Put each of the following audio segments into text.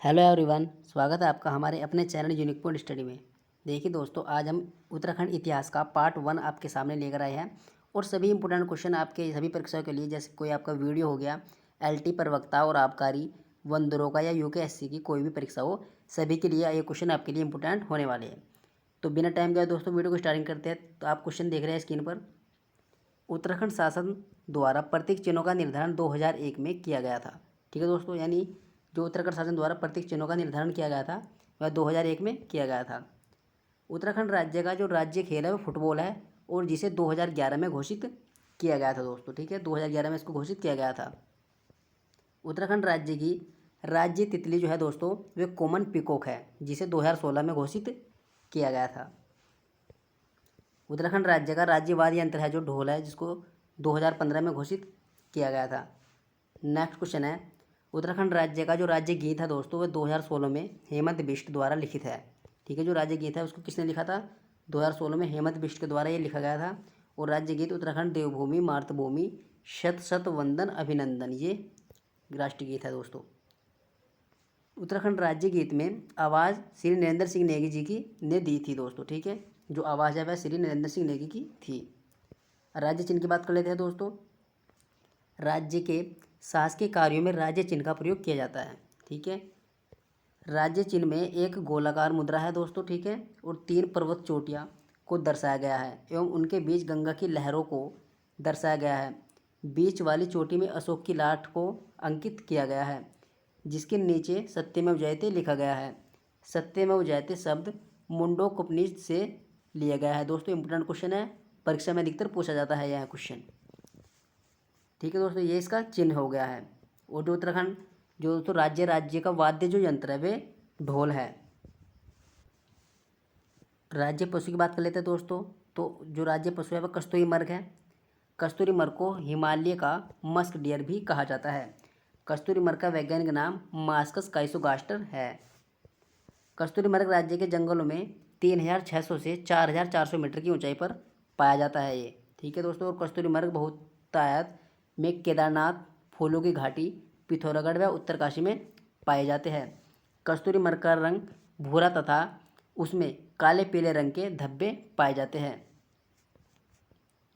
Hello everyone, स्वागत है आपका हमारे अपने चैनल यूनिक पॉइंट स्टडी में। देखिए दोस्तों, आज हम उत्तराखंड इतिहास का पार्ट 1 आपके सामने लेकर आए हैं और सभी इंपोर्टेंट क्वेश्चन आपके सभी परीक्षाओं के लिए, जैसे कोई आपका वीडियो हो गया, एलटी प्रवक्ता और आबकारी, वन दरोगा या यूकेएससी की कोई भी परीक्षा हो, सभी के लिए ये क्वेश्चन आपके लिए इंपोर्टेंट होने वाले हैं। तो बिना टाइम गए दोस्तों वीडियो को स्टार्टिंग करते हैं। तो आप क्वेश्चन देख रहे हैं स्क्रीन पर। उत्तराखंड शासन द्वारा प्रतीक चिन्हों का निर्धारण 2001 में किया गया था। ठीक है दोस्तों, यानी जो उत्तराखंड शासन द्वारा प्रतीक चिन्हों का निर्धारण किया गया था वह 2001 में किया गया था। उत्तराखंड राज्य का जो राज्य खेल है वो फुटबॉल है और जिसे 2011 में घोषित किया गया था दोस्तों। ठीक है, 2011 में इसको घोषित किया गया था। उत्तराखंड राज्य की राज्य तितली जो है दोस्तों वे कॉमन पिकॉक है, जिसे 2016 में घोषित किया गया था। उत्तराखंड राज्य का राज्य वाद्य यंत्र है जो ढोल है, जिसको 2015 में घोषित किया गया था। नेक्स्ट क्वेश्चन है, उत्तराखंड राज्य का जो राज्य गीत है दोस्तों वह 2016 में हेमंत बिष्ट द्वारा लिखित है। ठीक है, जो राज्य गीत है उसको किसने लिखा था? 2016 में हेमंत बिष्ट के द्वारा ये लिखा गया था। और राज्य गीत उत्तराखंड देवभूमि मातृभूमि शत शत वंदन अभिनंदन, ये राष्ट्रीय गीत है दोस्तों। उत्तराखंड राज्य गीत में आवाज़ श्री नरेंद्र सिंह नेगी जी की ने दी थी दोस्तों। ठीक है, जो आवाज़ है वह श्री नरेंद्र सिंह नेगी की थी। राज्य चिन्ह की बात कर लेते हैं दोस्तों। राज्य के शासकीय कार्यों में राज्य चिन्ह का प्रयोग किया जाता है। ठीक है, राज्य चिन्ह में एक गोलाकार मुद्रा है दोस्तों। ठीक है, और 3 पर्वत चोटियाँ को दर्शाया गया है एवं उनके बीच गंगा की लहरों को दर्शाया गया है। बीच वाली चोटी में अशोक की लाट को अंकित किया गया है, जिसके नीचे सत्यमेव जयते लिखा गया है। सत्यमेव जयते शब्द मुंडोपनिषद से लिया गया है दोस्तों। इंपोर्टेंट क्वेश्चन है, परीक्षा में अधिकतर पूछा जाता है यह क्वेश्चन। ठीक है दोस्तों, ये इसका चिन्ह हो गया है। और जो उत्तराखंड जो दोस्तों राज्य का वाद्य जो यंत्र है वे ढोल है। राज्य पशु की बात कर लेते हैं दोस्तों। तो जो राज्य पशु है वह कस्तूरी मृग है। कस्तूरी मृग को हिमालय का मस्क डियर भी कहा जाता है। कस्तूरी मृग का वैज्ञानिक नाम मास्कस काइसोगास्टर है। कस्तूरी मृग राज्य के जंगलों में 3600 से 4400 मीटर की ऊंचाई पर पाया जाता है ये। ठीक है दोस्तों, और कस्तूरी मृग बहुतायत में केदारनाथ, फूलों की घाटी, पिथौरागढ़ व उत्तरकाशी में पाए जाते हैं। कस्तूरी मृग का रंग भूरा तथा उसमें काले पीले रंग के धब्बे पाए जाते हैं।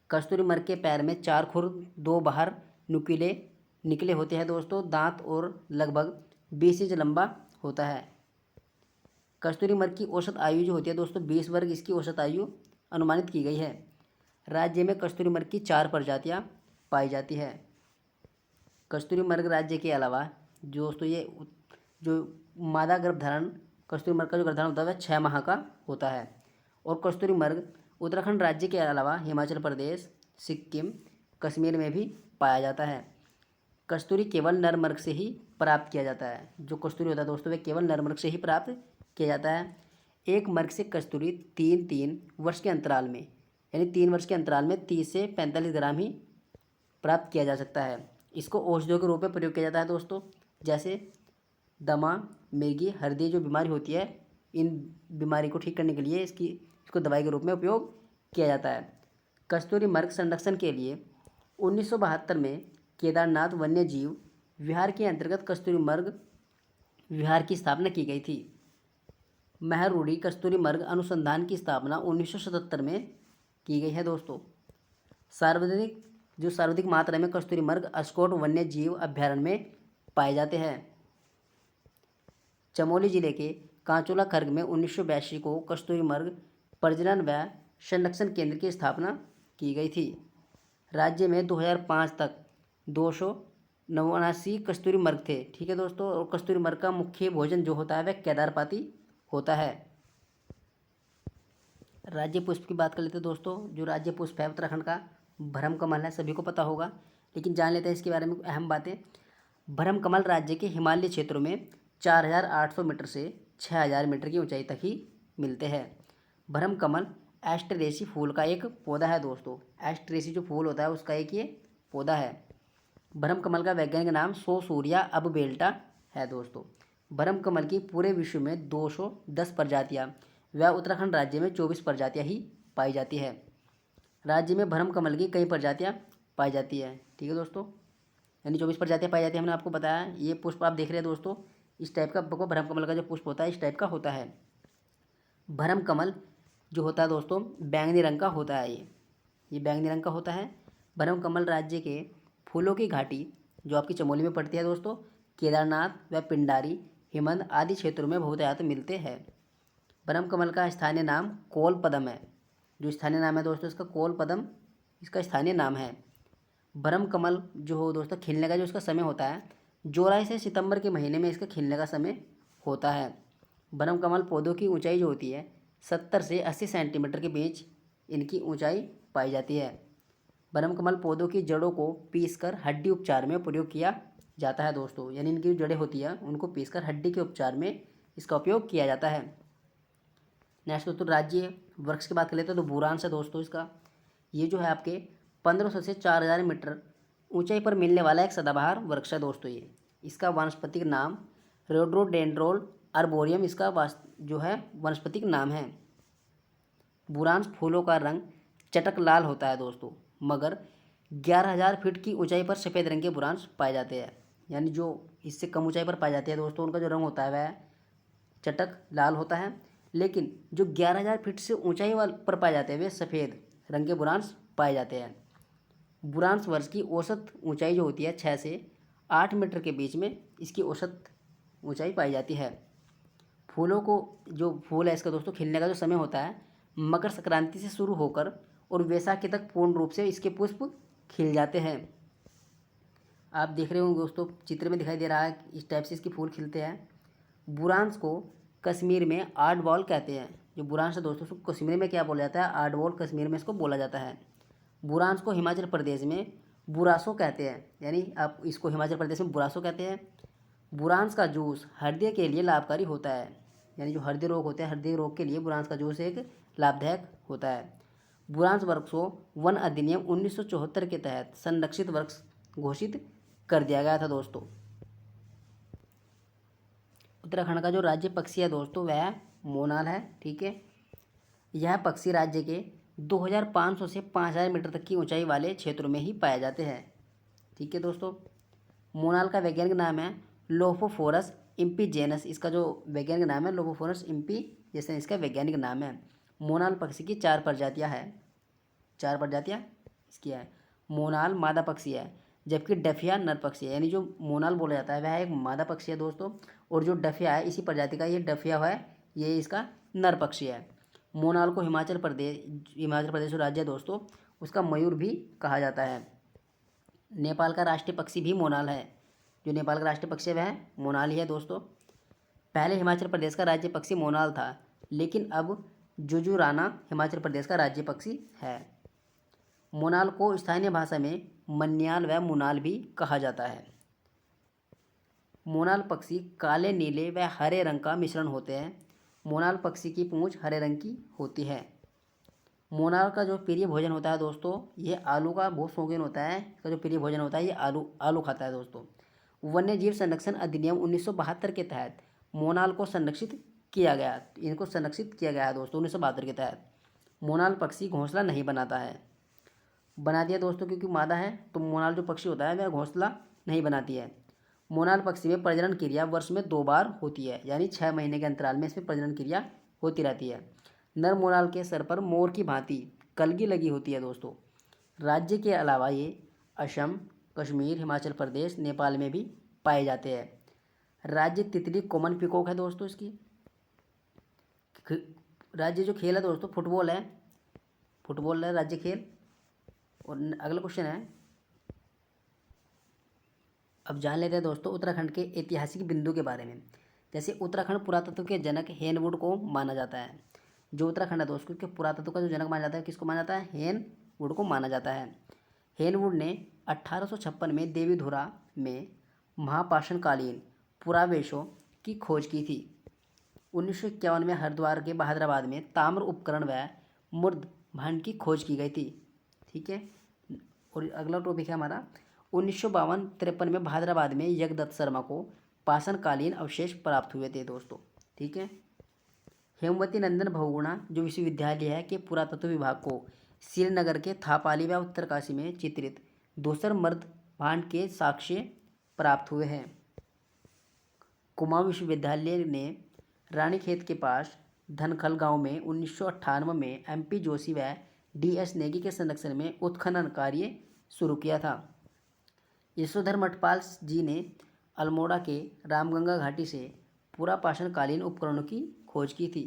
कस्तूरी मृग के पैर में 4 खुर 2 बाहर नुकीले निकले होते हैं दोस्तों। दांत और लगभग 20 इंच लंबा होता है। कस्तूरी मृग की औसत आयु जो होती है दोस्तों 20 वर्ष इसकी औसत आयु अनुमानित की गई है। राज्य में कस्तूरी मृग की 4 प्रजातियां पाई जाती है। कस्तूरी मृग राज्य के अलावा दोस्तों ये जो मादा गर्भधारण कस्तूरी मृग का जो गर्भधारण होता है वह 6 माह का होता है। और कस्तूरी मृग उत्तराखंड राज्य के अलावा हिमाचल प्रदेश, सिक्किम, कश्मीर में भी पाया जाता है। कस्तूरी केवल नर मृग से ही प्राप्त किया जाता है। जो कस्तूरी होता है दोस्तों वह केवल नर मृग से ही प्राप्त किया जाता है। एक मृग से कस्तूरी 3 वर्ष के अंतराल में, यानी 3 वर्ष के अंतराल में 30 से 45 ग्राम ही प्राप्त किया जा सकता है। इसको औषधियों के रूप में प्रयोग किया जाता है दोस्तों, जैसे दमा, मिर्गी, हृदय जो बीमारी होती है, इन बीमारी को ठीक करने के लिए इसको दवाई के रूप में उपयोग किया जाता है। कस्तूरी मृग संरक्षण के लिए 1972 में केदारनाथ वन्य जीव विहार के अंतर्गत कस्तूरी मृग विहार की स्थापना की गई थी। महरूढ़ी कस्तूरी मृग अनुसंधान की स्थापना 1977 में की गई है दोस्तों। सर्वाधिक मात्रा में कस्तूरी मृग अस्कोट वन्य जीव अभ्यारण्य में पाए जाते हैं। चमोली जिले के कांचोला खर्ग में 1982 को कस्तूरी मृग प्रजनन व संरक्षण केंद्र की स्थापना की गई थी। राज्य में 2005 तक 279 कस्तूरी मृग थे। ठीक है दोस्तों, और कस्तूरी मृग का मुख्य भोजन जो होता है वह केदारपाती होता है। राज्य पुष्प की बात कर लेते हैं दोस्तों। जो राज्य पुष्प है उत्तराखंड का भरम कमल है, सभी को पता होगा, लेकिन जान लेते हैं इसके बारे में अहम बातें। भरम कमल राज्य के हिमालय क्षेत्रों में 4800 मीटर से 6000 मीटर की ऊंचाई तक ही मिलते हैं। भरम कमल एस्टरेसी फूल का एक पौधा है दोस्तों। एस्टरेसी जो फूल होता है उसका एक ये पौधा है। भरम कमल का वैज्ञानिक नाम सोसूरिया अबबेल्टा है दोस्तों। भरम कमल की पूरे विश्व में 210 प्रजातियाँ व उत्तराखंड राज्य में 24 प्रजातियाँ ही पाई जाती है। राज्य में भरम कमल की कई प्रजातियाँ पाई जाती है। ठीक है दोस्तों, यानी 24 प्रजातियाँ पाई जाती हैं, हमने आपको बताया। ये पुष्प आप देख रहे हैं दोस्तों, इस टाइप का भ्रम कमल का जो पुष्प होता है इस टाइप का होता है। भ्रम कमल जो होता है दोस्तों बैंगनी रंग का होता है। ये बैंगनी रंग का होता है। भ्रम कमल राज्य के फूलों की घाटी जो आपकी चमोली में पड़ती है दोस्तों, केदारनाथ व पिंडारी हिमंद आदि क्षेत्रों में बहुतायत मिलते हैं। भ्रम कमल का स्थानीय नाम कोल पदम है। जो स्थानीय नाम है दोस्तों इसका कोल पदम इसका स्थानीय नाम है। भ्रम कमल जो हो दोस्तों खिलने का जो इसका समय होता है जुलाई से सितंबर के महीने में इसका खिलने का समय होता है। भ्रम कमल पौधों की ऊंचाई जो होती है 70 से 80 सेंटीमीटर के बीच इनकी ऊंचाई पाई जाती है। भ्रम कमल पौधों की जड़ों को पीसकर हड्डी उपचार में प्रयोग किया जाता है दोस्तों, यानी इनकी जो जड़ें होती हैं उनको पीसकर हड्डी के उपचार में इसका उपयोग किया जाता है। नेक्स्ट दोस्तों राज्य वृक्ष की बात कर लेते हैं तो बुरांश है दोस्तों इसका। ये जो है आपके 1500 से 4000 मीटर ऊंचाई पर मिलने वाला एक सदाबहार वृक्ष है दोस्तों। ये इसका वानस्पतिक नाम रोडोडेंड्रोन आर्बोरियम इसका जो है वानस्पतिक नाम है। बुरांश फूलों का रंग चटक लाल होता है दोस्तों, मगर 11000 फीट की ऊंचाई पर सफ़ेद रंग के बुरांश पाए जाते हैं। यानी जो इससे कम ऊंचाई पर पाए जाते हैं दोस्तों उनका जो रंग होता है वह चटक लाल होता है, लेकिन जो 11000 फीट से ऊंचाई वाले पर पाए जाते हैं वे सफ़ेद रंग के बुरांश पाए जाते हैं। बुरांश वर्ष की औसत ऊंचाई जो होती है 6 से 8 मीटर के बीच में इसकी औसत ऊंचाई पाई जाती है। फूलों को जो फूल है इसका दोस्तों खिलने का जो समय होता है मकर संक्रांति से शुरू होकर और वैसाखी तक पूर्ण रूप से इसके पुष्प खिल जाते हैं। आप देख रहे होंगे दोस्तों चित्र में दिखाई दे रहा है इस टाइप से इसके फूल खिलते हैं। बुरांश को कश्मीर में आर्ट बॉल कहते हैं। जो बुरांश है दोस्तों उसको कश्मीर में क्या बोला जाता है, आर्ट बॉल कश्मीर में इसको बोला जाता है। बुरांश को हिमाचल प्रदेश में बुरासो कहते हैं, यानी आप इसको हिमाचल प्रदेश में बुरासो कहते हैं। बुरांश का जूस हृदय के लिए लाभकारी होता है, यानी जो हृदय रोग होते हैं हृदय रोग के लिए बुरांश का जूस एक लाभदायक होता है। बुरांश वृक्ष को वन अधिनियम 1974 के तहत संरक्षित वृक्ष घोषित कर दिया गया था दोस्तों। उत्तराखंड का जो राज्य पक्षी है दोस्तों वह मोनाल है। ठीक है, यह पक्षी राज्य के 2500 से 5000 मीटर तक की ऊंचाई वाले क्षेत्रों में ही पाए जाते हैं। ठीक है दोस्तों, मोनाल का वैज्ञानिक नाम है लोफोफोरस इम्पीजेनस। इसका जो वैज्ञानिक नाम है लोफोफोरस इम्पीजेनस इसका वैज्ञानिक नाम है। मोनाल पक्षी की 4 प्रजातियां हैं। 4 प्रजातियां इसकी है। मोनाल मादा पक्षी है, जबकि डफिया नर पक्षी है। यानी जो मोनाल बोला जाता है वह एक मादा पक्षी है दोस्तों, और जो डफिया है इसी प्रजाति का ये डफिया है ये इसका नर पक्षी है। मोनाल को हिमाचल प्रदेश राज्य है दोस्तों उसका मयूर भी कहा जाता है। नेपाल का राष्ट्रीय पक्षी भी मोनाल है। जो नेपाल का राष्ट्रीय पक्षी है वह मोनाल ही है दोस्तों। पहले हिमाचल प्रदेश का राज्य पक्षी मोनाल था, लेकिन अब जुजुराना हिमाचल प्रदेश का राज्य पक्षी है। मोनाल को स्थानीय भाषा में मन्याल व मुनाल भी कहा जाता है। मोनाल पक्षी काले नीले व हरे रंग का मिश्रण होते हैं। मोनाल पक्षी की पूंछ हरे रंग की होती है। मोनाल का जो प्रिय भोजन होता है दोस्तों ये आलू का बहुत शौकीन होता है। इसका जो प्रिय भोजन होता है ये आलू खाता है दोस्तों। वन्य जीव संरक्षण अधिनियम 1972 के तहत मोनाल को संरक्षित किया गया। इनको संरक्षित किया गया है दोस्तों 1972 के तहत। मोनाल पक्षी घोंसला नहीं बनाता है। बना दिया दोस्तों क्योंकि मादा है, तो मोनाल जो पक्षी होता है वह घोंसला नहीं बनाती है। मोनाल पक्षी में प्रजनन क्रिया वर्ष में 2 बार होती है, यानी 6 महीने के अंतराल में इसमें प्रजनन क्रिया होती रहती है। नर मोनाल के सर पर मोर की भांति कलगी लगी होती है दोस्तों। राज्य के अलावा ये असम, कश्मीर, हिमाचल प्रदेश, नेपाल में भी पाए जाते हैं। राज्य तितली कॉमन पिकॉक है दोस्तों इसकी। राज्य जो खेल है दोस्तों फुटबॉल है। फुटबॉल है राज्य खेल। और अगला क्वेश्चन है, अब जान लेते हैं दोस्तों उत्तराखंड के ऐतिहासिक बिंदु के बारे में। जैसे उत्तराखंड पुरातत्व के जनक हेनवुड को माना जाता है। जो उत्तराखंड है दोस्तों के पुरातत्व का जो जनक माना जाता है किसको माना जाता है, हेनवुड को माना जाता है। हेनवुड ने 1856 में देवीधुरा में महापाषाणकालीन पुरावशेषों की खोज की थी। 1951 में हरिद्वार के बहादुराबाद में ताम्र उपकरण व मुर्द भांड की खोज की गई थी। ठीक है, और अगला टॉपिक है हमारा 1952-53 में बहादुराबाद में यज्ञदत्त शर्मा को पाषाणकालीन अवशेष प्राप्त हुए थे दोस्तों। ठीक है, हेमवती नंदन बहुगुणा जो विश्वविद्यालय है के पुरातत्व विभाग को श्रीनगर के थापाली व उत्तरकाशी में चित्रित दूसर मर्द भांड के साक्ष्य प्राप्त हुए हैं। कुमाऊं विश्वविद्यालय ने रानीखेत के पास धनखल गांव में 1998 में MP जोशी व DS नेगी के संरक्षण में उत्खनन कार्य शुरू किया था। यशोधर मठपाल जी ने अल्मोड़ा के रामगंगा घाटी से पुरापाषाणकालीन उपकरणों की खोज की थी।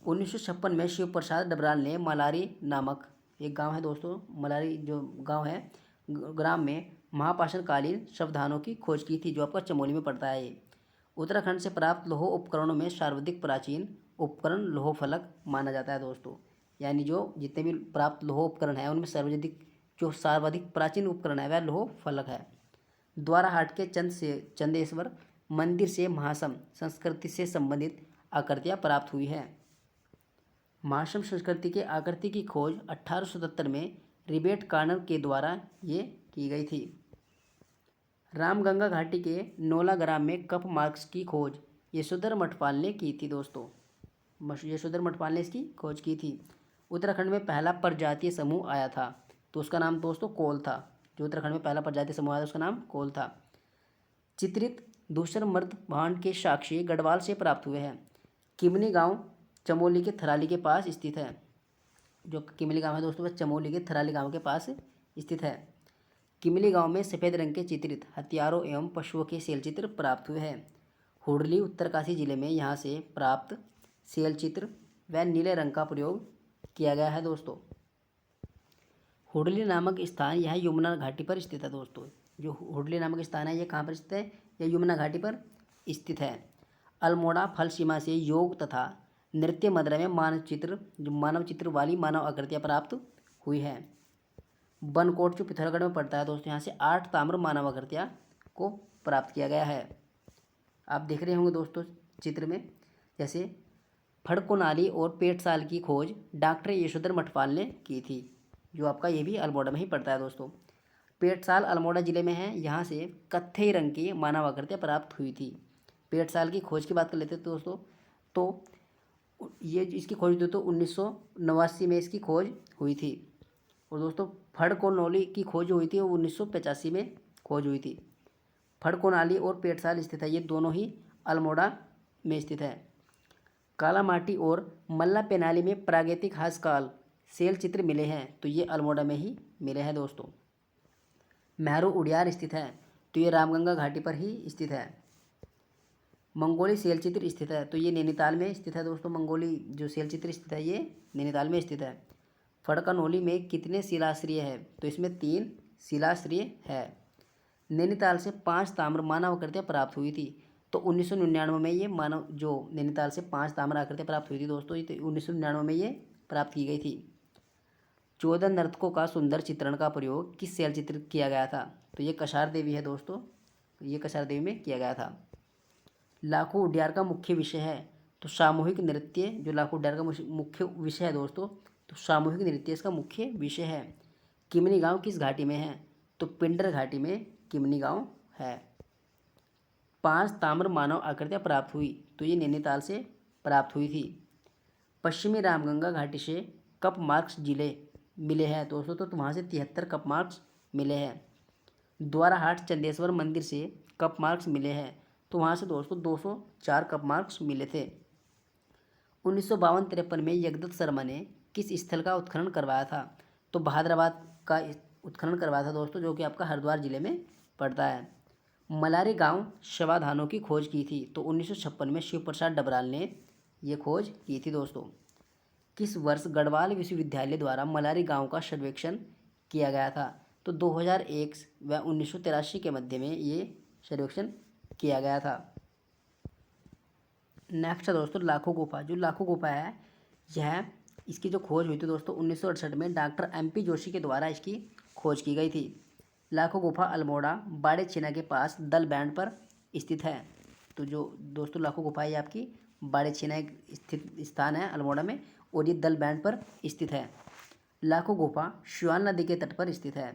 1956 में शिव प्रसाद डबराल ने मलारी नामक एक गांव है दोस्तों, मलारी जो गांव है ग्राम में महापाषाणकालीन शवधानों की खोज की थी, जो आपका चमोली में पड़ता है। ये उत्तराखंड से प्राप्त लौह उपकरणों में सर्वाधिक प्राचीन उपकरण लौह फलक माना जाता है दोस्तों। यानी जो जितने भी प्राप्त लौह उपकरण है उनमें सर्वाधिक प्राचीन उपकरण है वह लौह फलक है। द्वाराहाट के चंदेश्वर मंदिर से महासम संस्कृति से संबंधित आकृतियाँ प्राप्त हुई है। महासम संस्कृति के आकृति की खोज 1877 में रिबेट कार्नर के द्वारा ये की गई थी। रामगंगा घाटी के नोला ग्राम में कप मार्क्स की खोज यशोधर मठपाल ने की थी दोस्तों। यशोधर मठपाल ने इसकी खोज की थी। उत्तराखंड में पहला प्रजातीय समूह आया था, तो उसका नाम दोस्तों कोल था। जो उत्तराखंड में पहला प्रजातीय समूह आया था उसका नाम कोल था। चित्रित दूसर मर्द भांड के साक्ष्य गढ़वाल से प्राप्त हुए हैं। किमनी गांव चमोली के थराली के पास स्थित है। जो किमली गांव है दोस्तों वह चमोली के थराली गांव के पास स्थित है। किमली गांव में सफ़ेद रंग के चित्रित हथियारों एवं पशुओं के शैल चित्र प्राप्त हुए हैं। हुडली उत्तरकाशी जिले में यहाँ से प्राप्त शैल चित्र व नीले रंग का प्रयोग किया गया है दोस्तों। हुडली नामक स्थान यह यमुना घाटी पर स्थित है दोस्तों। जो हुडली नामक स्थान है ये कहाँ पर स्थित है? यह यमुना घाटी पर स्थित है। अल्मोड़ा फल सीमा से योग तथा नृत्य मुद्रा में मानव चित्र वाली मानव आकृतियाँ प्राप्त हुई है। बनकोट जो पिथौरागढ़ में पड़ता है दोस्तों, यहाँ से 8 ताम्र मानव आकृतियाँ को प्राप्त किया गया है। आप देख रहे होंगे दोस्तों चित्र में, जैसे फड़कोनाली और पेटसाल की खोज डॉक्टर यशोधर मठपाल ने की थी, जो आपका ये भी अल्मोड़ा में ही पड़ता है दोस्तों। पेटसाल अल्मोड़ा जिले में है। यहाँ से कत्थई रंग की मानव आकृतियाँ प्राप्त हुई थी। पेटसाल की खोज की बात कर लेते हैं दोस्तों, तो ये इसकी खोज दोस्तों 1989 में इसकी खोज हुई थी। और दोस्तों फड़कोनाली की खोज हुई थी वो 1985 में खोज हुई थी। फड़कोनाली और पेटसाल स्थित है, ये दोनों ही अल्मोड़ा में स्थित है। कालामाटी और मल्ला पेनाली में प्रागैतिक हास्यकाल शैल चित्र मिले हैं, तो ये अल्मोड़ा में ही मिले हैं दोस्तों। मेहरू उडियार स्थित है, तो ये रामगंगा घाटी पर ही स्थित है। मंगोली शैल चित्र स्थित है, तो ये नैनीताल में स्थित है दोस्तों। मंगोली जो शैल चित्र स्थित है ये नैनीताल में स्थित है। फड़कनोली में कितने शिलाश्रय है? तो इसमें 3 शिलाश्रय है। नैनीताल से 5 ताम्र मानव आकृतियाँ प्राप्त हुई थी, तो 1999 में ये मानव जो नैनीताल से 5 ताम्र आकृतियाँ प्राप्त हुई थी दोस्तों, ये 1999 में ये प्राप्त की गई थी। 14 नर्तकों का सुंदर चित्रण का प्रयोग किस शैल चित्र किया गया था? तो ये कसार देवी है दोस्तों, ये कसार देवी में किया गया था। लाखों उड्यार का मुख्य विषय है, तो सामूहिक नृत्य जो लाखों उड्यार का मुख्य विषय है दोस्तों, तो सामूहिक नृत्य इसका मुख्य विषय है। किमनी गांव किस घाटी में है? तो पिंडर घाटी में किमनी गांव है। 5 ताम्र मानव आकृतियाँ प्राप्त हुई, तो ये नैनीताल से प्राप्त हुई थी। पश्चिमी रामगंगा घाटी से कप मार्क्स जिले मिले हैं दोस्तों, तो वहाँ से 73 कप मार्क्स मिले हैं। द्वाराहाट चंदेश्वर मंदिर से कप मार्क्स मिले हैं, तो वहाँ से दोस्तों 204 कप मार्क्स मिले थे। 1952-53 में जगदत्त शर्मा ने किस स्थल का उत्खनन करवाया था? तो बहादुराबाद का उत्खनन करवाया था दोस्तों, जो कि आपका हरिद्वार जिले में पड़ता है। मलारी गांव शवाधानों की खोज की थी, तो 1956 में शिव प्रसाद डबराल ने ये खोज की थी दोस्तों। किस वर्ष गढ़वाल विश्वविद्यालय द्वारा मलारी गांव का सर्वेक्षण किया गया था? तो 2001 व 1983 के मध्य में ये सर्वेक्षण किया गया था। नेक्स्ट है दोस्तों लाखों गुफा। जो लाखों गुफा है यह इसकी जो खोज हुई थी दोस्तों 1968 में डॉक्टर MP जोशी के द्वारा इसकी खोज की गई थी। लाखों गुफा अल्मोड़ा बाड़े छिना के पास दल बैंड पर स्थित है। तो जो दोस्तों लाखों गुफा ये आपकी बाड़े छिना एक स्थित स्थान है अल्मोड़ा में, और ये दल बैंड पर स्थित है। लाखों गुफा श्योन नदी के तट पर स्थित है।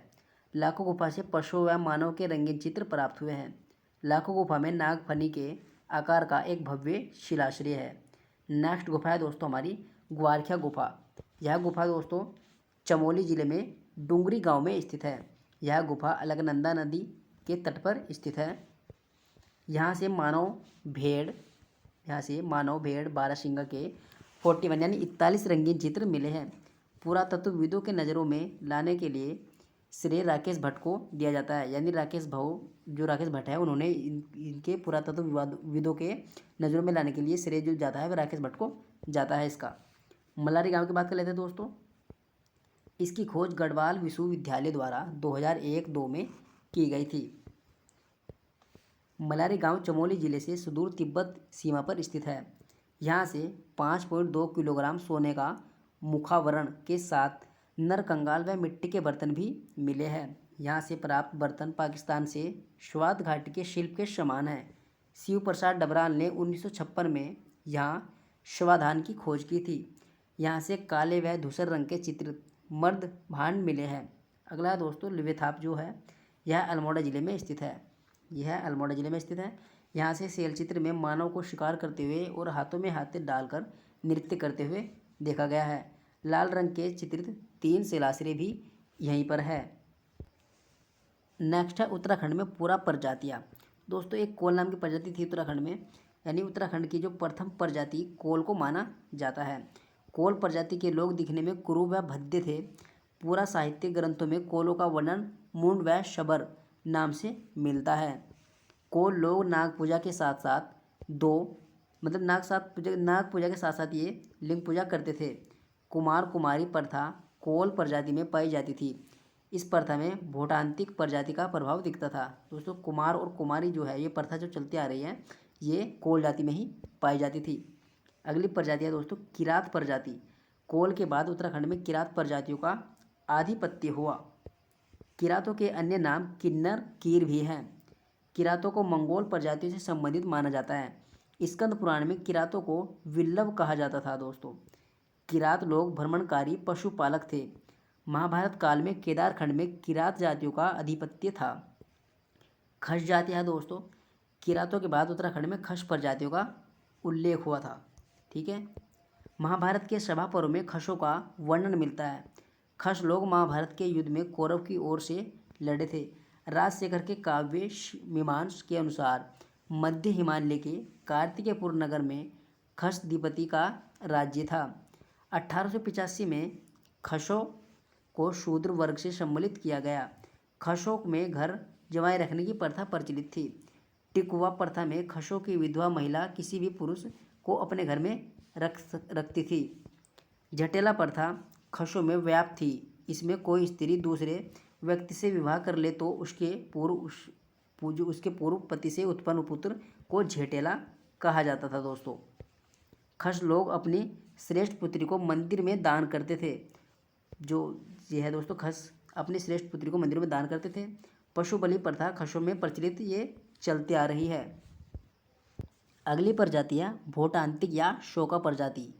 लाखों गुफा से पशु व मानव के रंगीन चित्र प्राप्त हुए हैं। लाखों गुफा में नागफनी के आकार का एक भव्य शिलाश्रय है। नेक्स्ट गुफा है दोस्तों हमारी ग्वारखिया गुफा। यह गुफा दोस्तों चमोली जिले में डुंगरी गांव में स्थित है। यह गुफा अलकनंदा नदी के तट पर स्थित है। यहाँ से मानव भेड़ बारहसिंगा के 41 यानी 41 रंगीन चित्र मिले हैं। पुरातत्वविदों के नज़रों में लाने के लिए श्रेय राकेश भट्ट को दिया जाता है, यानी राकेश भट्ट है उन्होंने इनके पुरातत्वविदों के नज़रों में लाने के लिए श्रेय जो जाता है वह राकेश भट्ट को जाता है इसका। मल्लारी गांव की बात कर लेते हैं दोस्तों। इसकी खोज गढ़वाल विश्वविद्यालय द्वारा 2001-2 में की गई थी। मल्लारी गांव चमोली जिले से सुदूर तिब्बत सीमा पर स्थित है। यहाँ से 5.2 किलोग्राम सोने का मुखावरण के साथ नरकंकाल व मिट्टी के बर्तन भी मिले हैं। यहाँ से प्राप्त बर्तन पाकिस्तान से स्वात घाटी के शिल्प के समान है। शिव प्रसाद डबराल ने 1956 में यहाँ स्वाधान की खोज की थी। यहाँ से काले व धूसर रंग के चित्रित मर्द भांड मिले हैं। अगला दोस्तों लिवेथाप जो है यह अल्मोड़ा जिले में स्थित है। यहाँ से शैल चित्र में मानव को शिकार करते हुए और हाथों में हाथ डालकर नृत्य करते हुए देखा गया है। लाल रंग के चित्रित 3 शिलाश्रय भी यहीं पर है। नेक्स्ट है उत्तराखंड में पुरा प्रजातियाँ। दोस्तों एक कोल नाम की प्रजाति थी उत्तराखंड में, यानी उत्तराखंड की जो प्रथम प्रजाति कोल को माना जाता है। कोल प्रजाति के लोग दिखने में कुरूप व भद्दे थे। पूरा साहित्य ग्रंथों में कोलों का वर्णन मुंड व शबर नाम से मिलता है। कोल लोग नाग पूजा के साथ साथ नाग पूजा के साथ साथ ये लिंग पूजा करते थे। कुमार कुमारी प्रथा कोल प्रजाति में पाई जाती थी। इस प्रथा में भूटांतिक प्रजाति का प्रभाव दिखता था। दोस्तों कुमार और कुमारी जो है ये प्रथा जो चलती आ रही है ये कोल जाति में ही पाई जाती थी। अगली प्रजाति है दोस्तों किरात प्रजाति। कोल के बाद उत्तराखंड में किरात प्रजातियों का आधिपत्य हुआ। किरातों के अन्य नाम किन्नर कीर भी हैं। किरातों को मंगोल प्रजातियों से संबंधित माना जाता है। स्कंद पुराण में किरातों को विल्लव कहा जाता था। दोस्तों किरात लोग भ्रमणकारी पशुपालक थे। महाभारत काल में केदारखंड में किरात जातियों का आधिपत्य था। खश जाति है दोस्तों। किरातों के बाद उत्तराखंड में खश प्रजातियों का उल्लेख हुआ था। ठीक है, महाभारत के सभा पर्व में खशों का वर्णन मिलता है। खश लोग महाभारत के युद्ध में कौरव की ओर से लड़े थे। राजशेखर के काव्य मीमांस के अनुसार मध्य हिमालय के कार्तिकेयपुर नगर में खसदीपति का राज्य था। 1885 में खशों को शूद्र वर्ग से सम्मिलित किया गया। खशों में घर जमाए रखने की प्रथा प्रचलित थी। टिकुआ प्रथा में खशों की विधवा महिला किसी भी पुरुष को अपने घर में रखती थी। झटेला प्रथा खशों में व्याप्त थी। इसमें कोई स्त्री दूसरे व्यक्ति से विवाह कर ले तो उसके पूर्व पति से उत्पन्न पुत्र को झटेला कहा जाता था। दोस्तों खश लोग अपनी श्रेष्ठ पुत्री को मंदिर में दान करते थे। जो ये है दोस्तों खश अपनी श्रेष्ठ पुत्री को मंदिर में दान करते थे। पशु बलि प्रथा खशों में प्रचलित ये चलती आ रही है। अगली प्रजातियाँ भूटांतिक या शोका प्रजाति।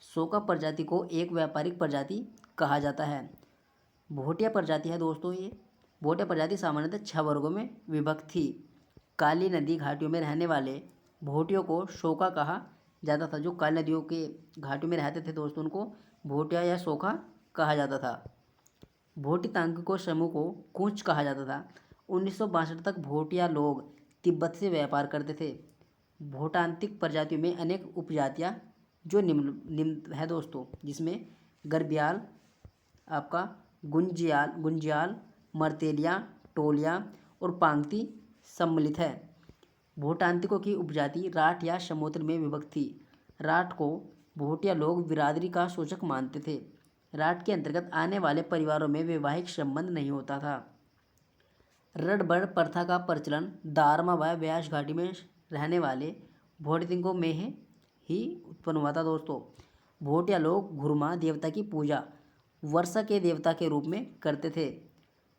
शोका प्रजाति को एक व्यापारिक प्रजाति कहा जाता है। भोटिया प्रजाति है दोस्तों ये। भोटिया प्रजाति सामान्यतः 6 वर्गों में विभक्त थी। काली नदी घाटियों में रहने वाले भोटियों को शोका कहा जाता था। जो काली नदियों के घाटियों में रहते थे दोस्तों उनको भोटिया या शोका कहा जाता था। भोटी तांत्रिकों समूह को कूच कहा जाता था। 1962 तक भोटिया लोग तिब्बत से व्यापार करते थे। भूटांतिक प्रजातियों में अनेक उपजातियाँ जो निम्न है दोस्तों, जिसमें गरब्याल, आपका गुंजियाल, मर्तेलिया, टोलिया और पांगती सम्मिलित है। भूटांतिकों की उपजाति राठ या समोत्र में विभक्त थी। राठ को भोटिया लोग बिरादरी का सूचक मानते थे। राठ के अंतर्गत आने वाले परिवारों में वैवाहिक संबंध नहीं होता था। रड़बड़ प्रथा का प्रचलन दारमा व व्यास घाटी में रहने वाले भोटितिंगों में ही उत्पन्न हुआ था। दोस्तों भोटिया लोग घुरमा देवता की पूजा वर्षा के देवता के रूप में करते थे।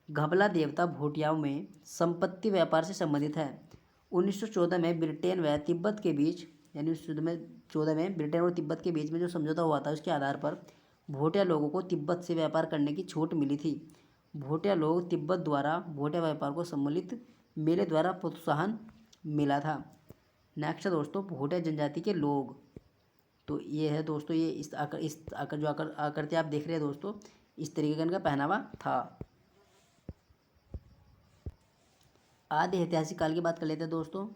घबला देवता भोटियाओं में संपत्ति व्यापार से संबंधित है। 1914 में ब्रिटेन व तिब्बत के बीच, यानी 1914 में ब्रिटेन और तिब्बत के बीच में जो समझौता हुआ था उसके आधार पर भोटिया लोगों को तिब्बत से व्यापार करने की छूट मिली थी। भोटिया लोग तिब्बत द्वारा भोटिया व्यापार को सम्मिलित मेले द्वारा प्रोत्साहन मिला था। नेक्स्ट है दोस्तों भोटिया जनजाति के लोग। तो ये है दोस्तों, ये इस आकृति आप देख रहे हैं दोस्तों, इस तरीके का इनका पहनावा था। आदि ऐतिहासिक काल की बात कर लेते हैं दोस्तों।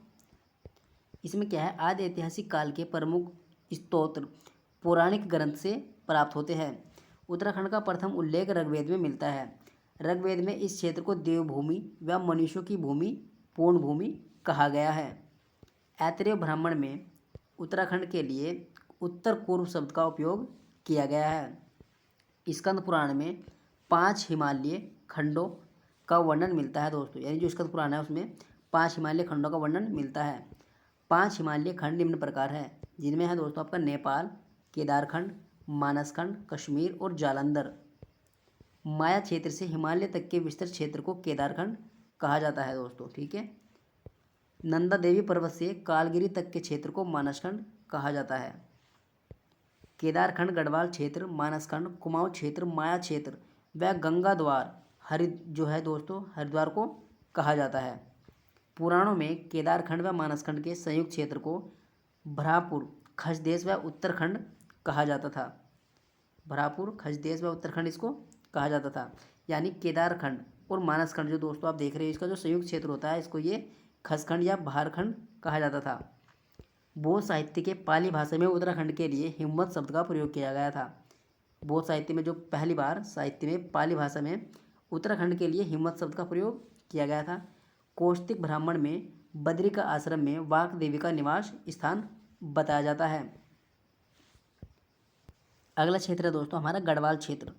इसमें क्या है, आदि ऐतिहासिक काल के प्रमुख स्तोत्र पौराणिक ग्रंथ से प्राप्त होते हैं। उत्तराखंड का प्रथम उल्लेख ऋग्वेद में मिलता है। ऋग्वेद में इस क्षेत्र को देवभूमि व मनुष्यों की भूमि, पूर्ण भूमि कहा गया है। ऐतरेय ब्राह्मण में उत्तराखंड के लिए उत्तर पूर्व शब्द का उपयोग किया गया है। स्कंद पुराण में 5 हिमालय खंडों का वर्णन मिलता है दोस्तों, यानी जो स्कंद पुराण है उसमें 5 हिमालय खंडों का वर्णन मिलता है। 5 हिमालय खंड निम्न प्रकार है, जिनमें है दोस्तों आपका नेपाल, केदारखंड, मानसखंड, कश्मीर और जालंधर। माया क्षेत्र से हिमालय तक के विस्तृत क्षेत्र को केदारखंड कहा जाता है दोस्तों, ठीक है। नंदा देवी पर्वत से कालगिरी तक के क्षेत्र को मानसखंड कहा जाता है। केदारखंड, गढ़वाल क्षेत्र, मानसखंड, कुमाऊं क्षेत्र, माया क्षेत्र व गंगा द्वार जो है दोस्तों हरिद्वार को कहा जाता है। पुराणों में केदारखंड व मानसखंड के संयुक्त क्षेत्र को भरापुर, खसदेश व उत्तरखंड कहा जाता था। भरापुर, खसदेश व उत्तरखंड इसको कहा जाता था। यानी केदारखंड और मानसखंड जो दोस्तों आप देख रहे हैं, इसका जो संयुक्त क्षेत्र होता है इसको ये खसखंड या भारखंड कहा जाता था। बौद्ध साहित्य के पाली भाषा में उत्तराखंड के लिए हिम्मत शब्द का प्रयोग किया गया था। बौद्ध साहित्य में जो पहली बार साहित्य में पाली भाषा में उत्तराखंड के लिए हिम्मत शब्द का प्रयोग किया गया था। कौशिक ब्राह्मण में बद्री का आश्रम में वाक देवी का निवास स्थान बताया जाता है। अगला क्षेत्र है दोस्तों हमारा गढ़वाल क्षेत्र।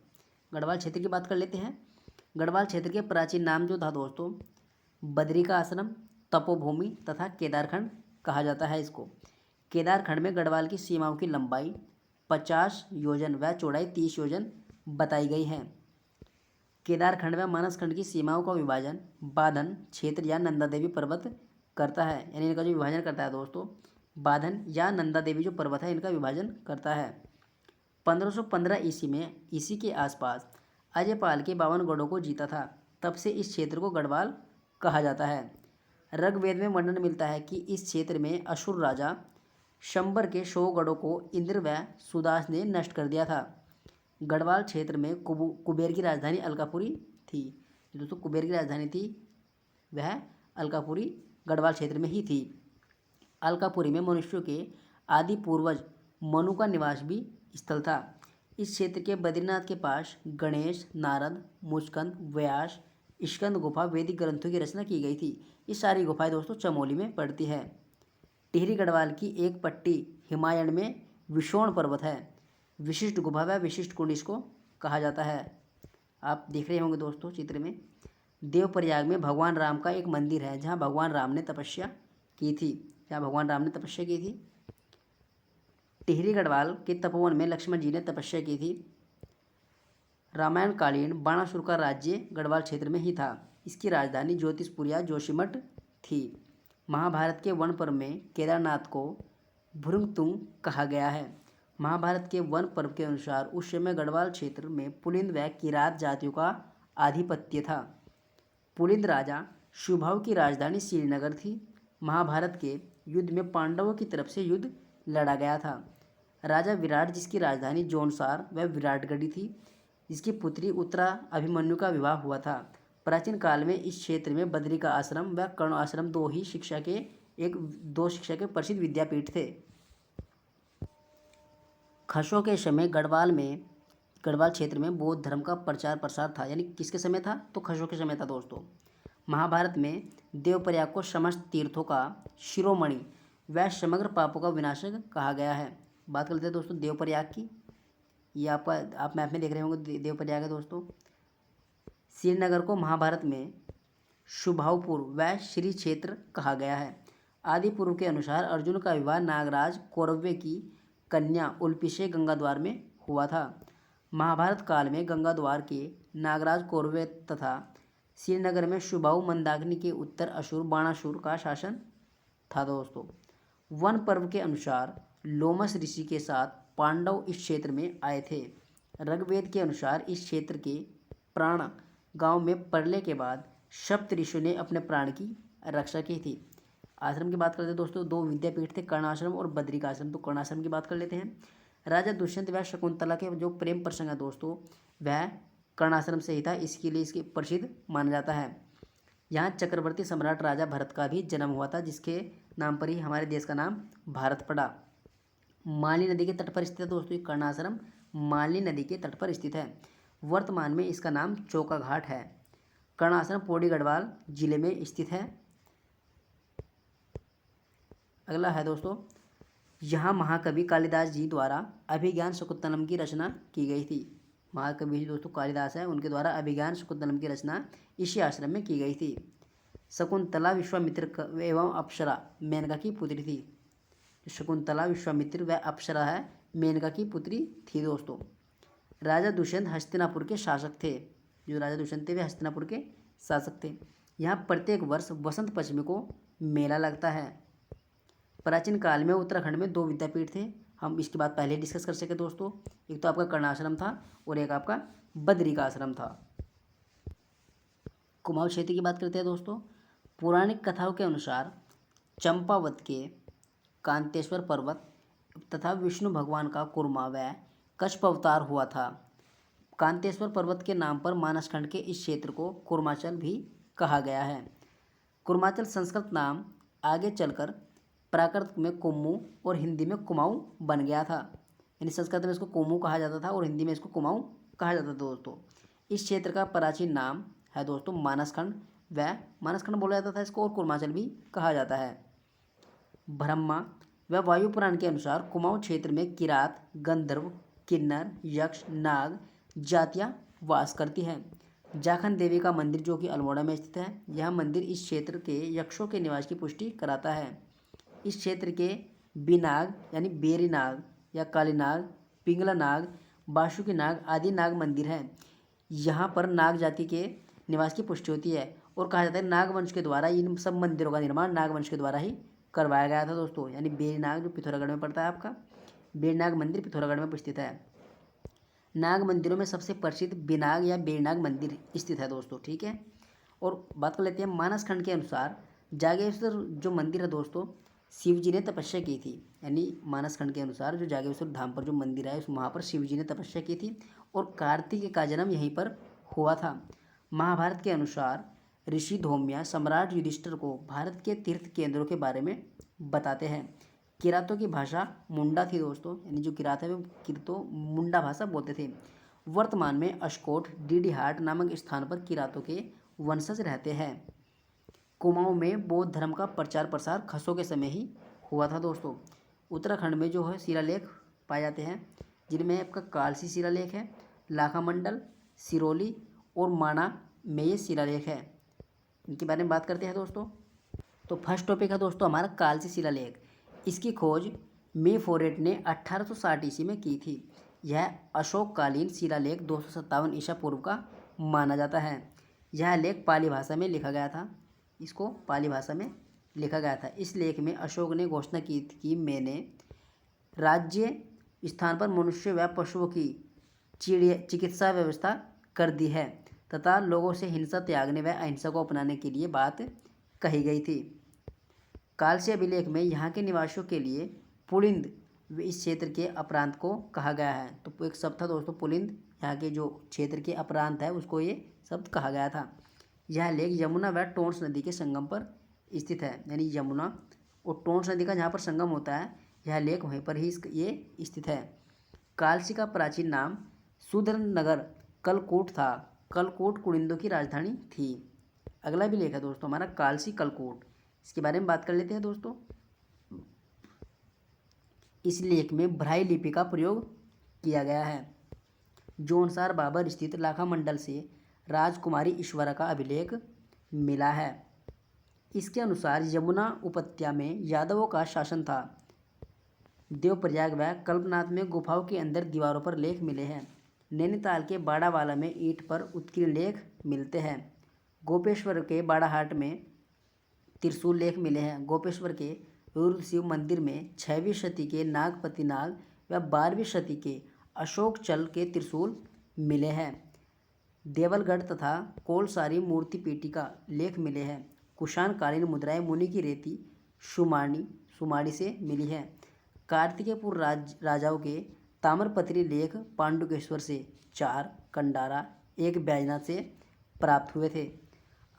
गढ़वाल क्षेत्र की बात कर लेते हैं। गढ़वाल क्षेत्र के प्राचीन नाम जो था दोस्तों बद्री का आश्रम, तपोभूमि तथा केदारखंड कहा जाता है इसको। केदारखंड में गढ़वाल की सीमाओं की लंबाई 50 योजन व चौड़ाई 30 योजन बताई गई है। केदारखंड व मानसखंड की सीमाओं का विभाजन बाधन क्षेत्र या नंदा देवी पर्वत करता है, यानी इनका जो विभाजन करता है दोस्तों बाधन या नंदा देवी जो पर्वत है इनका विभाजन करता है। 1515 ईस्वी में इसी के आसपास अजयपाल के 52 गढ़ों को जीता था, तब से इस क्षेत्र को गढ़वाल कहा जाता है। ऋग्वेद में वर्णन मिलता है कि इस क्षेत्र में असुर राजा शंबर के 100 गढ़ों को इंद्र व सुदास ने नष्ट कर दिया था। गढ़वाल क्षेत्र में कुबेर की राजधानी अलकापुरी थी। दोस्तों कुबेर की राजधानी थी वह अलकापुरी गढ़वाल क्षेत्र में ही थी। अलकापुरी में मनुष्यों के आदि पूर्वज मनु का निवास भी स्थल था। इस क्षेत्र के बद्रीनाथ के पास गणेश, नारद, मुचकंद, व्यास, स्कंद गुफा वैदिक ग्रंथों की रचना की गई थी। ये सारी गुफाएं दोस्तों चमोली में पड़ती है। टिहरी गढ़वाल की एक पट्टी हिमालय में विशोण पर्वत है। विशिष्ट गुफा व विशिष्ट कुंड इसको कहा जाता है। आप देख रहे होंगे दोस्तों चित्र में देवप्रयाग में भगवान राम का एक मंदिर है जहाँ भगवान राम ने तपस्या की थी। टिहरी गढ़वाल के तपोवन में लक्ष्मण जी ने तपस्या की थी। रामायणकालीन बाणासुर का राज्य गढ़वाल क्षेत्र में ही था। इसकी राजधानी ज्योतिषपुर या जोशीमठ थी। महाभारत के वन पर्व में केदारनाथ को भुरंगतुंग कहा गया है। महाभारत के वन पर्व के अनुसार उस समय गढ़वाल क्षेत्र में पुलिंद व किरात जातियों का आधिपत्य था। पुलिंद राजा शिवभाव की राजधानी श्रीनगर थी। महाभारत के युद्ध में पांडवों की तरफ से युद्ध लड़ा गया था। राजा विराट जिसकी राजधानी जौनसार व विराटगढ़ी थी, जिसकी पुत्री उत्तरा अभिमन्यु का विवाह हुआ था। प्राचीन काल में इस क्षेत्र में बद्री का आश्रम व कर्ण आश्रम दो शिक्षा के प्रसिद्ध विद्यापीठ थे। खसों के समय गढ़वाल क्षेत्र में बौद्ध धर्म का प्रचार प्रसार था। यानी किसके समय था, तो खसों के समय था दोस्तों। महाभारत में देवप्रयाग को समस्त तीर्थों का शिरोमणि व समग्र पापों का विनाशक कहा गया है। बात करते हैं दोस्तों देवप्रयाग की। ये आप मैप में देख रहे होंगे देवप्रयाग है दोस्तों। श्रीनगर को महाभारत में शुभावपुर व श्री क्षेत्र कहा गया है। आदि पूर्व के अनुसार अर्जुन का विवाह नागराज कौरव्य की कन्या उल्पी से गंगाद्वार में हुआ था। महाभारत काल में गंगाद्वार के नागराज कौरव्य तथा श्रीनगर में शुभाऊ मंदाकिनी के उत्तर असुर बाणासुर का शासन था दोस्तों। वन पर्व के अनुसार लोमस ऋषि के साथ पांडव इस क्षेत्र में आए थे। ऋग्वेद के अनुसार इस क्षेत्र के प्राण गांव में पड़ने के बाद सप्त ऋषियों ने अपने प्राण की रक्षा की थी। आश्रम की बात करते हैं दोस्तों, दो विद्यापीठ थे, कर्णाश्रम और बद्रिकाश्रम। तो कर्णाश्रम की बात कर लेते हैं। राजा दुष्यंत व शकुंतला के जो प्रेम प्रसंग है दोस्तों वह कर्णाश्रम से ही था, इसके लिए इसके प्रसिद्ध माना जाता है। यहाँ चक्रवर्ती सम्राट राजा भरत का भी जन्म हुआ था, जिसके नाम पर ही हमारे देश का नाम भारत पड़ा। माली नदी के तट पर स्थित है दोस्तों ये कर्णाश्रम, माली नदी के तट पर स्थित है। वर्तमान में इसका नाम चौका घाट है। कर्णाश्रम पौड़ी गढ़वाल जिले में स्थित है। अगला है दोस्तों, यहाँ महाकवि कालिदास जी द्वारा अभिज्ञान शकुंतलम की रचना की गई थी। महाकवि दोस्तों कालिदास है, उनके द्वारा अभिज्ञान शकुंतलम की रचना इसी आश्रम में की गई थी। शकुंतला विश्वामित्र एवं अप्सरा मेनका की पुत्री थी। शकुंतला विश्वामित्र व अप्सरा है मेनका की पुत्री थी दोस्तों। राजा दुष्यंत हस्तिनापुर के शासक थे। जो राजा दुष्यंत थे वे हस्तिनापुर के शासक थे। यहाँ प्रत्येक वर्ष वसंत पंचमी को मेला लगता है। प्राचीन काल में उत्तराखंड में 2 विद्यापीठ थे, हम इसके बाद पहले डिस्कस कर सके दोस्तों। एक तो आपका कर्णाश्रम था और एक आपका बद्री का आश्रम था। कुमाऊं क्षेत्र की बात करते हैं दोस्तों। पौराणिक कथाओं के अनुसार चंपावत के कांतेश्वर पर्वत तथा विष्णु भगवान का कूर्मा व कच्छप अवतार हुआ था। कांतेश्वर पर्वत के नाम पर मानसखंड के इस क्षेत्र को कूर्माचल भी कहा गया है। कूर्माचल संस्कृत नाम आगे चलकर प्राकृत में कुम्मू और हिंदी में कुमाऊं बन गया था। यानी संस्कृत में इसको कुम्मू कहा जाता था और हिंदी में इसको कुमाऊं कहा जाता था दोस्तों। इस क्षेत्र का प्राचीन नाम है दोस्तों मानसखंड, व मानसखंड बोला जाता था इसको, और कूर्माचल भी कहा जाता है। ब्रह्मा व वायु पुराण के अनुसार कुमाऊं क्षेत्र में किरात, गंधर्व, किन्नर, यक्ष, नाग जातियां वास करती हैं। जाखन देवी का मंदिर जो कि अल्मोड़ा में स्थित है, यह मंदिर इस क्षेत्र के यक्षों के निवास की पुष्टि कराता है। इस क्षेत्र के बिनाग यानी बेरी नाग या काली नाग, पिंगला नाग, बासुकी नाग आदि नाग मंदिर हैं। यहाँ पर नाग जाति के निवास की पुष्टि होती है और कहा जाता है नागवंश के द्वारा इन सब मंदिरों का निर्माण नागवंश के द्वारा ही करवाया गया था दोस्तों। यानी बेरी नाग जो पिथौरागढ़ में पड़ता है, आपका बेरनाग मंदिर पिथौरागढ़ में स्थित है। नाग मंदिरों में सबसे प्रसिद्ध बिनाग या बेरनाग मंदिर स्थित है दोस्तों, ठीक है। और बात कर लेते हैं मानसखंड के अनुसार जागेश्वर जो मंदिर है दोस्तों, शिव जी ने तपस्या की थी। यानी मानसखंड के अनुसार जो जागेश्वर धाम पर जो मंदिर है वहाँ पर शिव जी ने तपस्या की थी और कार्तिक का जन्म यहीं पर हुआ था। महाभारत के अनुसार ऋषि धौम्या सम्राट युधिष्ठिर को भारत के तीर्थ केंद्रों के बारे में बताते हैं। किरातों की भाषा मुंडा थी दोस्तों, यानी जो किरात है वो किरतो मुंडा भाषा बोलते थे। वर्तमान में अशकोट डीडीहाट नामक स्थान पर किरातों के वंशज रहते हैं। कुमाऊं में बौद्ध धर्म का प्रचार प्रसार खसों के समय ही हुआ था दोस्तों। उत्तराखंड में जो है शिलालेख पाए जाते हैं, जिनमें आपका कालसी शिलालेख है, लाखा मंडल, सिरोली और माना में ये शिलालेख है। इनके बारे में बात करते हैं दोस्तों। तो फर्स्ट टॉपिक है दोस्तों हमारा कालसी शिलालेख। इसकी खोज मे फोरेट ने 1860 ईस्वी में की थी। यह अशोककालीन शिलालेख 257 ईसा पूर्व का माना जाता है। यह लेख पाली भाषा में लिखा गया था, इसको पाली भाषा में लिखा गया था। इस लेख में अशोक ने घोषणा की थी कि मैंने राज्य स्थान पर मनुष्य व पशुओं की चिकित्सा व्यवस्था कर दी है तथा लोगों से हिंसा त्यागने व अहिंसा को अपनाने के लिए बात कही गई थी। कालसी अभिलेख में यहाँ के निवासियों के लिए पुलिंद इस क्षेत्र के अपरांत को कहा गया है। तो एक शब्द था दोस्तों पुलिंद, यहाँ के जो क्षेत्र के अपरांत है उसको ये शब्द कहा गया था। यह लेख यमुना व टोंस नदी के संगम पर स्थित है। यानी यमुना और टोंस नदी का जहाँ पर संगम होता है यह लेख वहीं पर ही ये स्थित है। कालसी का प्राचीन नाम शूद्रनगर कलकूट था। कलकूट कुलिंदों की राजधानी थी। अगला भी लेख है दोस्तों हमारा कालसी कलकूट, इसके बारे में बात कर लेते हैं दोस्तों। इस लेख में ब्राह्मी लिपि का प्रयोग किया गया है। जोनसार बाबर स्थित लाखा मंडल से राजकुमारी ईश्वरा का अभिलेख मिला है। इसके अनुसार यमुना उपत्या में यादवों का शासन था। देवप्रयाग व कल्पनाथ में गुफाओं के अंदर दीवारों पर लेख मिले हैं। नैनीताल के बाड़ावाला में ईंट पर उत्कीर्ण लेख मिलते हैं। गोपेश्वर के बाड़ाहाट में त्रिशूल लेख मिले हैं। गोपेश्वर के रुद्र शिव मंदिर में 6वीं शती के नागपति नाग व 12वीं शती के अशोक चल के त्रिशूल मिले हैं। देवलगढ़ तथा कोलसारी मूर्ति पेटी का लेख मिले हैं। कुषाणकालीन मुद्राएं मुनि की रेती सुमाड़ी से मिली है। कार्तिकेयपुर राजाओं के ताम्रपत्री लेख पांडुकेश्वर से 4 कंडारा 1 बैजनाथ से प्राप्त हुए थे।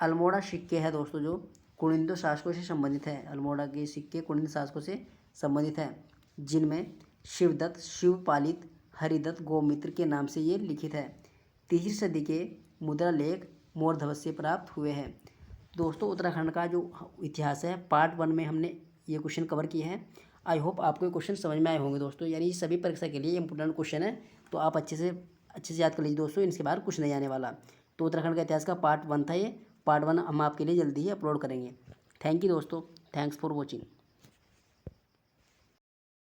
अल्मोड़ा सिक्के हैं दोस्तों जो कुनिंदो शासकों से संबंधित है। अल्मोड़ा के सिक्के कुनिंदो शासकों से संबंधित है, जिनमें शिवदत्त, शिवपालित, हरिदत्त, गोमित्र के नाम से ये लिखित है। 3री सदी के मुद्रा लेख मोर ध्वज से प्राप्त हुए हैं। दोस्तों उत्तराखंड का जो इतिहास है पार्ट 1 में हमने ये क्वेश्चन कवर किए हैं। आई होप आपको ये क्वेश्चन समझ में आए होंगे दोस्तों, यानी सभी परीक्षा के लिए इंपॉर्टेंट क्वेश्चन है, तो आप अच्छे से याद कर लीजिए दोस्तों, इनके बाहर कुछ नहीं आने वाला। तो उत्तराखंड का इतिहास का पार्ट 1 था ये। पार्ट 1 हम आपके लिए जल्दी ही अपलोड करेंगे। थैंक यू दोस्तों, थैंक्स फॉर वॉचिंग।